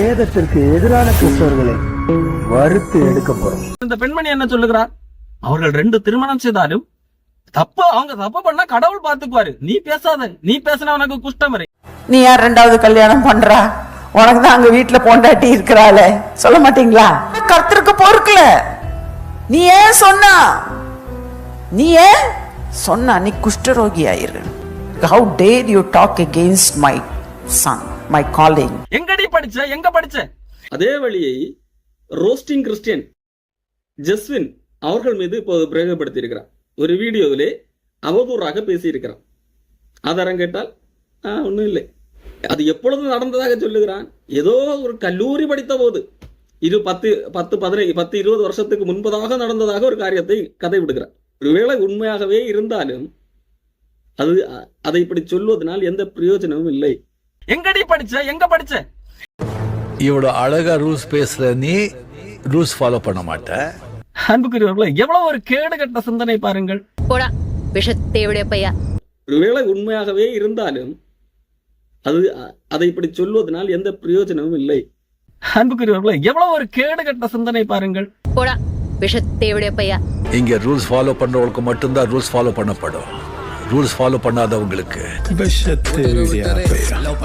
வேதத்திற்கு எதிரான கிறிஸ்தவர்களை வறுத்து எடுக்க போறோம். இந்த பெண்மணி என்ன சொல்லுகிறார்? அவர்கள் 2 திருமணம் செய்தாலும் அவங்க தப்பு பண்ணா கடவுள் பாத்துக்குவாரு. நீ பேசாத, நீ பேசினா உனக்கு குஷ்டம் வரை. நீ யார் 2வது கல்யாணம் பண்றா? உனக்கு தான் அங்க வீட்டுல பொண்டாட்டி இருக்கிறாளே, சொல்ல மாட்டீங்களா? கர்த்தருக்கு பொறுக்கல. நீ ஏன் சொன்னா? நீ குஷ்டரோகி ஆயிரு. How dare you talk against my son, my calling? எங்க படிச்ச? அதே வழியை ரோஸ்டிங் கிறிஸ்டியன் ஜஸ்வின் அவர்கள் மீது இப்போது பிரயோகப்படுத்தி இருக்கிறார். ஒரு வீடியோவிலே அவதூறாக பேசியிருக்கிறான். ஆதாரம் கேட்டால் ஒன்றும் இல்லை. அது எப்பொழுது நடந்ததாக சொல்லுகிறான். ஏதோ ஒரு கல்லூரி படித்த போது 10-20 வருஷத்துக்கு முன்பதாக நடந்ததாக ஒரு காரியத்தை கதை விடுகிறார். ஒருவேளை உண்மையாகவே இருந்தாலும் அதை இப்படி சொல்வதனால் எந்த பிரயோஜனமும் இல்லை. எங்க படிச்ச? இவ்வளவு அழகா ரூல்ஸ் பேசுற நீ ரூல்ஸ் ஃபாலோ பண்ண மாட்ட. அன்புக்குரியவர்களே, எவ்வளவு ஒரு கேடுகட்ட சிந்தனை பாருங்கள். ஒருவேளை உண்மையாகவே இருந்தாலும் அதை இப்படி சொல்வதனால் எந்த பிரயோஜனமும் இல்லை. அன்புக்குரியவர்களே, எவ்வளவு ஒரு கேடுகட்ட சிந்தனை பாருங்கள். இங்க ரூல்ஸ் ஃபாலோ பண்றவங்களுக்கு மட்டும்தான் ரூல்ஸ் ஃபாலோ பண்ணப்படும். Rules follow பண்ணாதவங்களுக்கு